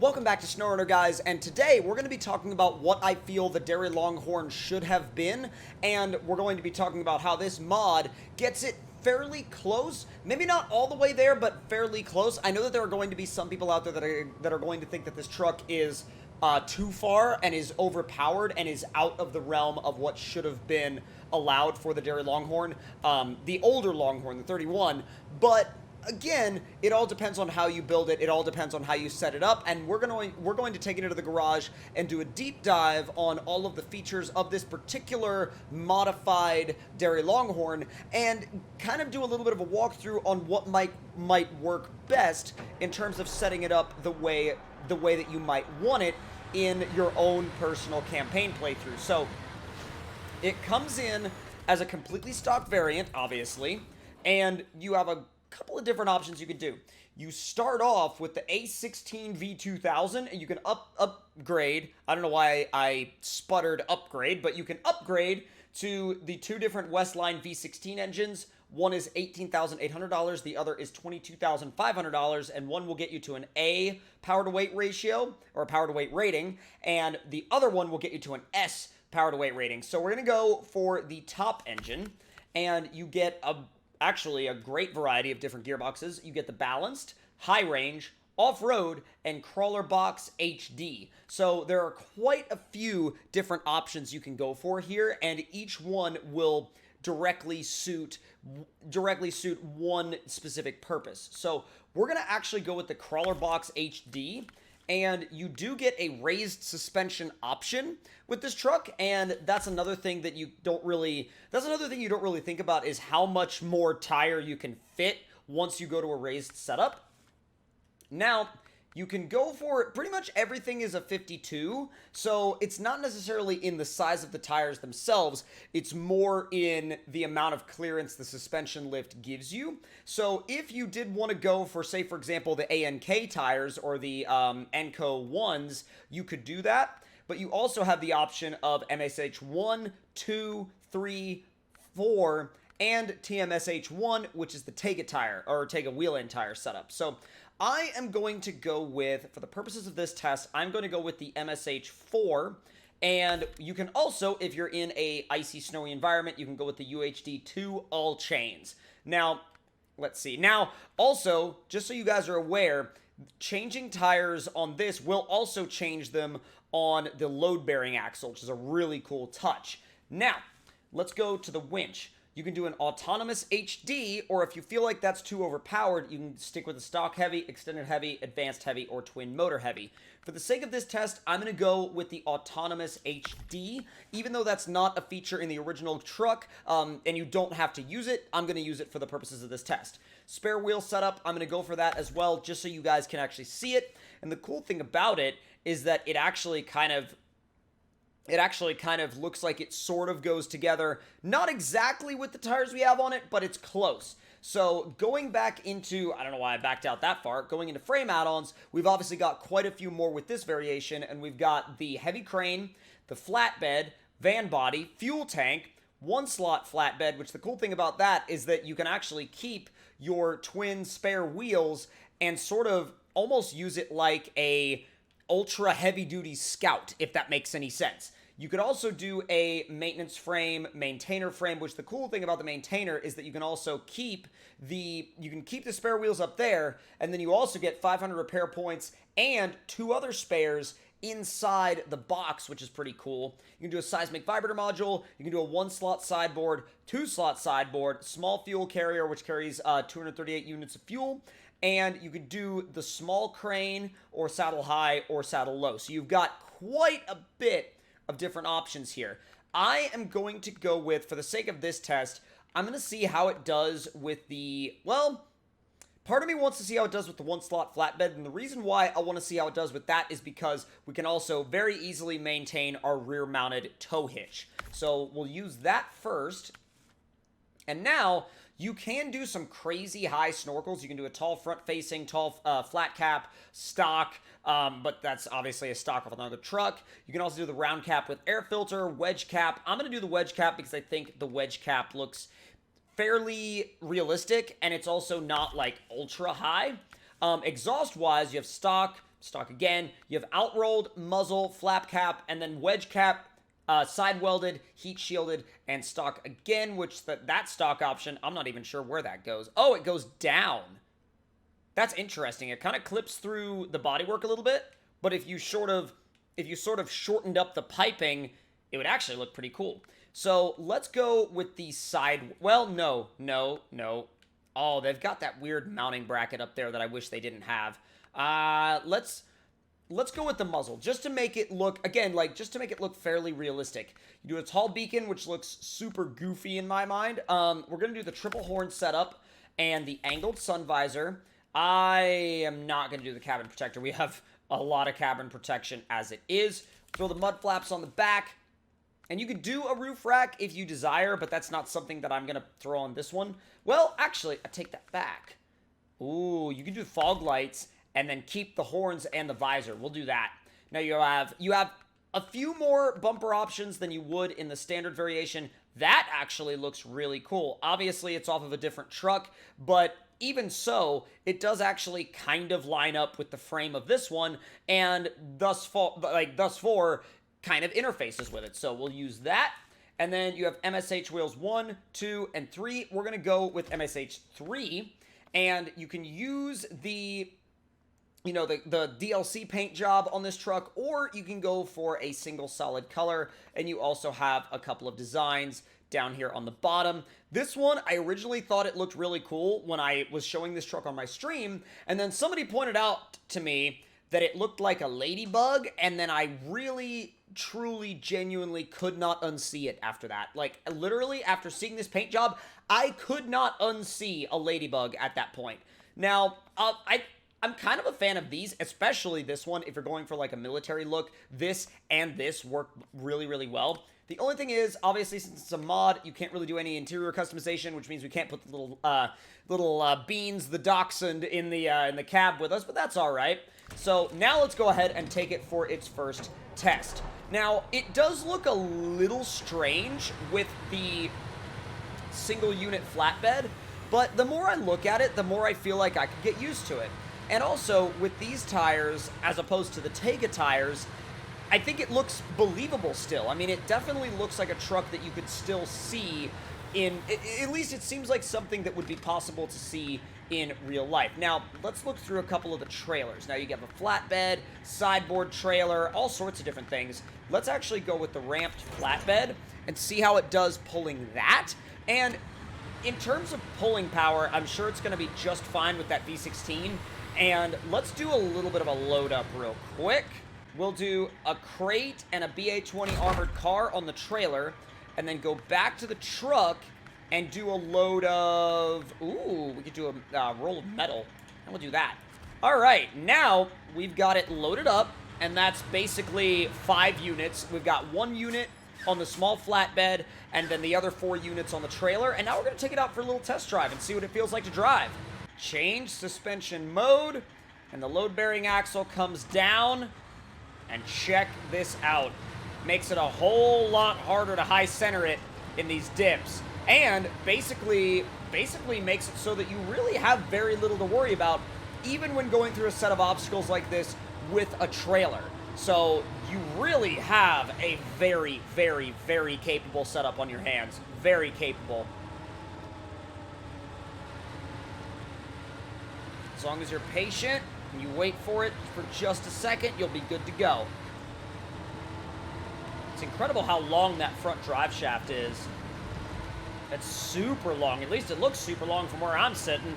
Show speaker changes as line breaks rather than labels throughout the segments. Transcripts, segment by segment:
Welcome back to SnowRunner, guys, and today we're going to be talking about what I feel the Derry Longhorn should have been, and we're going to be talking about how this mod gets it fairly close. Maybe not all the way there, but fairly close. I know that there are going to be some people out there that are going to think that this truck is too far and is overpowered and is out of the realm of what should have been allowed for the Derry Longhorn, the older Longhorn, the 31, but again, it all depends on how you build it. It all depends on how you set it up, and we're going to take it into the garage and do a deep dive on all of the features of this particular modified Derry Longhorn, and kind of do a little bit of a walkthrough on what might work best in terms of setting it up the way that you might want it in your own personal campaign playthrough. So it comes in as a completely stock variant, obviously, and you have a couple of different options you could do. You start off with the A16 V2000, and you can upgrade. I don't know why I sputtered upgrade, but you can upgrade to the two different Westline V16 engines. One is $18,800, the other is $22,500, and one will get you to an A power to weight ratio, or a power to weight rating, and the other one will get you to an S power to weight rating. So we're going to go for the top engine, and you get actually a great variety of different gearboxes. You get the balanced, high range, off-road, and crawler box HD. So there are quite a few different options you can go for here, and each one will directly suit one specific purpose. So we're going to actually go with the crawler box HD, and you do get a raised suspension option with this truck, and that's another thing that you don't really think about, is how much more tire you can fit once you go to a raised setup. Now, you can go for pretty much everything is a 52, so it's not necessarily in the size of the tires themselves, it's more in the amount of clearance the suspension lift gives you. So if you did want to go for, say, for example, the ANK tires or the Enco 1s, you could do that, but you also have the option of MSH 1, 2, 3, 4, and TMSH 1, which is the Take a tire, or Take a wheel-in tire setup. So I am going to go with, for the purposes of this test, I'm going to go with the MSH 4, and you can also, if you're in a icy, snowy environment, you can go with the UHD 2 all chains. Now, let's see. Now, also, just so you guys are aware, changing tires on this will also change them on the load-bearing axle, which is a really cool touch. Now, let's go to the winch. You can do an autonomous HD, or if you feel like that's too overpowered, you can stick with a stock heavy, extended heavy, advanced heavy, or twin motor heavy. For the sake of this test, I'm going to go with the autonomous HD. Even though that's not a feature in the original truck, and you don't have to use it, I'm going to use it for the purposes of this test. Spare wheel setup, I'm going to go for that as well, just so you guys can actually see it. And the cool thing about it is that it actually kind of looks like it sort of goes together. Not exactly with the tires we have on it, but it's close. So going back into, I don't know why I backed out that far, going into frame add-ons, we've obviously got quite a few more with this variation, and we've got the heavy crane, the flatbed, van body, fuel tank, one slot flatbed, which the cool thing about that is that you can actually keep your twin spare wheels and sort of almost use it like a ultra heavy duty Scout, if that makes any sense. You could also do a maintenance frame, maintainer frame, which the cool thing about the maintainer is that you can also keep the spare wheels up there, and then you also get 500 repair points and 2 other spares inside the box, which is pretty cool. You can do a seismic vibrator module, you can do a 1-slot sideboard, 2-slot sideboard, small fuel carrier, which carries 238 units of fuel, and you could do the small crane, or saddle high, or saddle low. So you've got quite a bit of different options here. I am going to go with, for the sake of this test, I'm going to see how it does with the, well, part of me wants to see how it does with the 1-slot flatbed, and the reason why I want to see how it does with that is because we can also very easily maintain our rear-mounted tow hitch. So we'll use that first, and now you can do some crazy high snorkels. You can do a tall front-facing, tall flat cap, stock, but that's obviously a stock of another truck. You can also do the round cap with air filter, wedge cap. I'm going to do the wedge cap because I think the wedge cap looks fairly realistic, and it's also not like ultra high. Exhaust-wise, you have stock, stock again. You have outrolled, muzzle, flap cap, and then wedge cap, side welded, heat shielded, and stock again, which that stock option, I'm not even sure where that goes. Oh, it goes down. That's interesting. It kind of clips through the bodywork a little bit, but if you sort of shortened up the piping, it would actually look pretty cool. So let's go with the side. Well, no. Oh, they've got that weird mounting bracket up there that I wish they didn't have. Let's go with the muzzle, just to make it look, again, just to make it look fairly realistic. You do a tall beacon, which looks super goofy in my mind. We're going to do the triple horn setup and the angled sun visor. I am not going to do the cabin protector. We have a lot of cabin protection as it is. Throw the mud flaps on the back. And you could do a roof rack if you desire, but that's not something that I'm going to throw on this one. Well, actually, I take that back. Ooh, you can do fog lights and then keep the horns and the visor. We'll do that. Now you have a few more bumper options than you would in the standard variation. That actually looks really cool. Obviously, it's off of a different truck, but even so, it does actually kind of line up with the frame of this one, and thus far kind of interfaces with it. So we'll use that. And then you have Msh Wheels 1, 2, and 3. We're going to go with Msh 3, and you can use the DLC paint job on this truck, or you can go for a single solid color, and you also have a couple of designs down here on the bottom. This one, I originally thought it looked really cool when I was showing this truck on my stream, and then somebody pointed out to me that it looked like a ladybug, and then I really, truly, genuinely could not unsee it after that. Like, literally, after seeing this paint job, I could not unsee a ladybug at that point. Now, I'm kind of a fan of these, especially this one. If you're going for like a military look, this and this work really, really well. The only thing is, obviously, since it's a mod, you can't really do any interior customization, which means we can't put the little beans, the dachshund, in the cab with us, but that's all right. So now let's go ahead and take it for its first test. Now, it does look a little strange with the single unit flatbed, but the more I look at it, the more I feel like I could get used to it. And also, with these tires, as opposed to the Tega tires, I think it looks believable still. I mean, it definitely looks like a truck that you could still see at least it seems like something that would be possible to see in real life. Now, let's look through a couple of the trailers. Now, you have a flatbed, sideboard trailer, all sorts of different things. Let's actually go with the ramped flatbed and see how it does pulling that. And in terms of pulling power, I'm sure it's going to be just fine with that V16. And let's do a little bit of a load up real quick. We'll do a crate and a BA-20 armored car on the trailer, and then go back to the truck and do a load of... Ooh, we could do a roll of metal. And we'll do that. All right, now we've got it loaded up, and that's basically 5 units. We've got 1 unit on the small flatbed, and then the other 4 units on the trailer. And now we're going to take it out for a little test drive and see what it feels like to drive. Change suspension mode, and the load-bearing axle comes down. And check this out. Makes it a whole lot harder to high center it in these dips. And basically makes it so that you really have very little to worry about, even when going through a set of obstacles like this with a trailer. So you really have a very, very, very capable setup on your hands. Very capable. As long as you're patient and you wait for it for just a second, you'll be good to go. It's incredible how long that front drive shaft is. It's super long. At least it looks super long from where I'm sitting.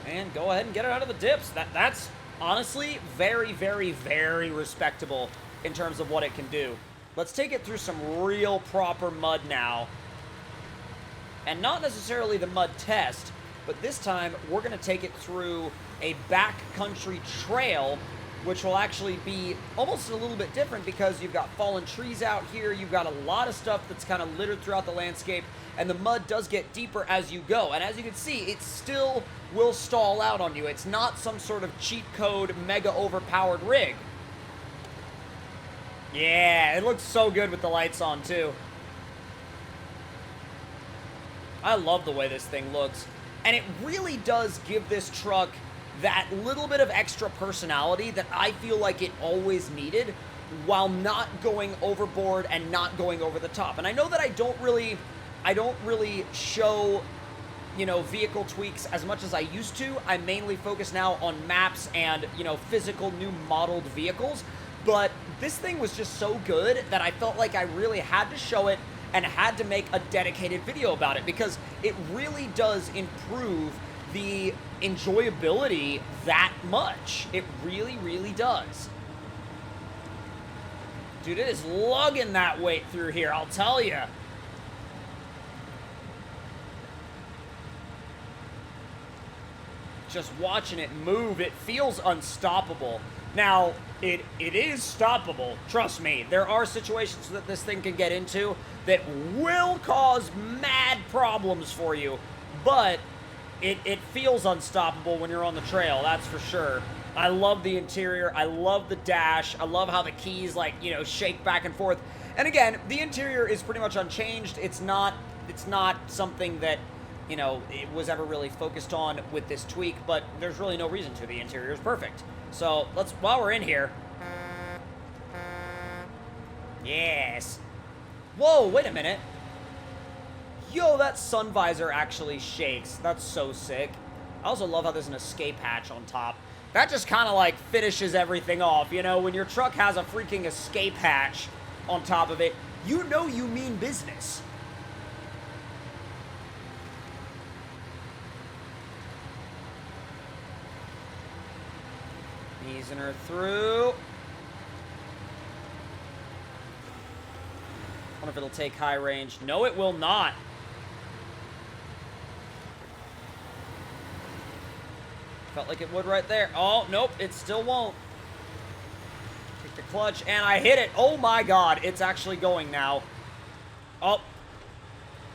And go ahead and get it out of the dips. That's honestly very, very, very respectable in terms of what it can do. Let's take it through some real proper mud now. And not necessarily the mud test, but this time we're going to take it through a backcountry trail, which will actually be almost a little bit different because you've got fallen trees out here, you've got a lot of stuff that's kind of littered throughout the landscape, and the mud does get deeper as you go. And as you can see, it still will stall out on you. It's not some sort of cheat code, mega overpowered rig. Yeah, it looks so good with the lights on, too. I love the way this thing looks. And it really does give this truck that little bit of extra personality that I feel like it always needed, while not going overboard and not going over the top. And I know that I don't really show, you know, vehicle tweaks as much as I used to. I mainly focus now on maps and, you know, physical new modeled vehicles. But this thing was just so good that I felt like I really had to show it and had to make a dedicated video about it, because it really does improve the enjoyability that much. It really, really does. Dude, it is lugging that weight through here, I'll tell you. Just watching it move, it feels unstoppable. Now, it is stoppable, trust me. There are situations that this thing can get into that will cause mad problems for you, but it feels unstoppable when you're on the trail, that's for sure. I love the interior, I love the dash, I love how the keys, like, you know, shake back and forth. And again, the interior is pretty much unchanged. It's not something that, you know, it was ever really focused on with this tweak, but there's really no reason to. The interior is perfect. So let's, while we're in here. Yes. Whoa, wait a minute. Yo, that sun visor actually shakes. That's so sick. I also love how there's an escape hatch on top. That just kind of like finishes everything off. You know, when your truck has a freaking escape hatch on top of it, you know you mean business. Easing her through. Wonder if it'll take high range. No, it will not. Felt like it would right there. Oh, nope, it still won't. Take the clutch, and I hit it. Oh my god, it's actually going now. Oh.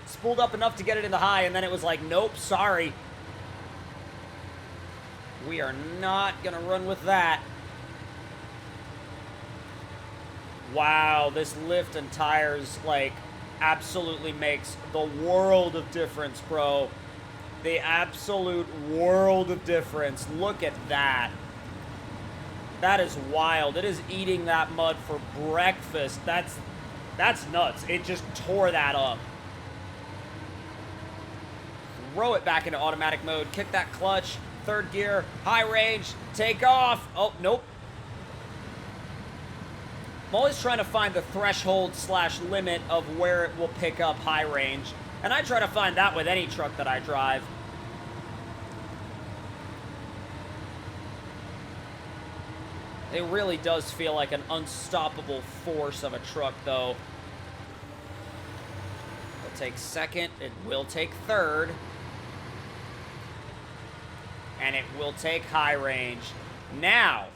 Spooled up enough to get it in the high, and then it was like, nope, sorry. We are not going to run with that. Wow, this lift and tires, like, absolutely makes the world of difference, bro. The absolute world of difference. Look at that. That is wild. It is eating that mud for breakfast. That's nuts. It just tore that up. Throw it back into automatic mode. Kick that clutch. Third gear. High range. Take off. Oh, nope. I'm always trying to find the threshold / limit of where it will pick up high range. And I try to find that with any truck that I drive. It really does feel like an unstoppable force of a truck, though. It'll take second. It will take third. And it will take high range. Now,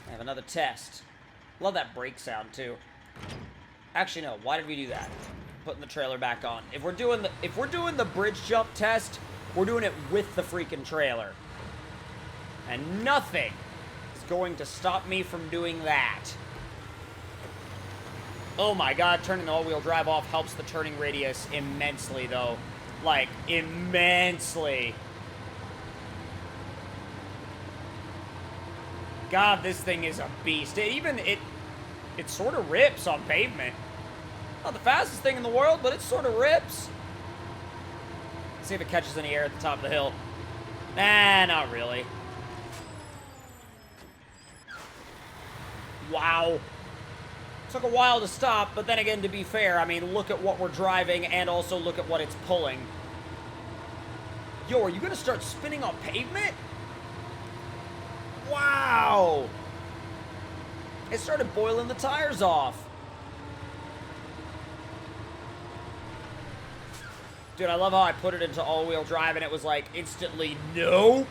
I have another test. Love that brake sound, too. Actually, no. Why did we do that? Putting the trailer back on. If we're doing the bridge jump test, we're doing it with the freaking trailer. And nothing is going to stop me from doing that. Oh my god, turning the all-wheel drive off helps the turning radius immensely, though. Like, immensely. God, this thing is a beast. It sort of rips on pavement. Not the fastest thing in the world, but it sort of rips. See if it catches any air at the top of the hill. Nah, not really. Wow. Took a while to stop, but then again, to be fair, I mean, look at what we're driving and also look at what it's pulling. Yo, are you going to start spinning on pavement? Wow. It started boiling the tires off. Dude, I love how I put it into all-wheel drive and it was like instantly, nope.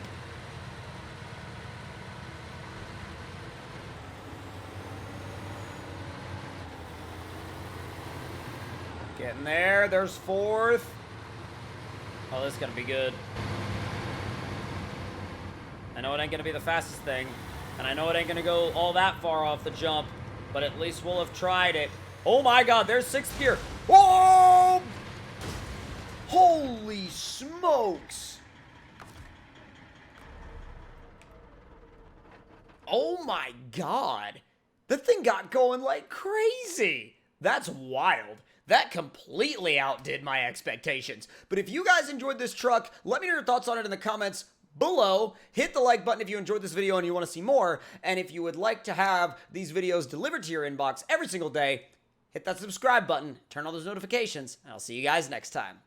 Getting there. There's fourth. Oh, this is going to be good. I know it ain't going to be the fastest thing, and I know it ain't going to go all that far off the jump, but at least we'll have tried it. Oh my god, there's sixth gear. Whoa! Holy smokes! Oh my god! The thing got going like crazy! That's wild. That completely outdid my expectations. But if you guys enjoyed this truck, let me know your thoughts on it in the comments below. Hit the like button if you enjoyed this video and you want to see more. And if you would like to have these videos delivered to your inbox every single day, hit that subscribe button, turn on those notifications, and I'll see you guys next time.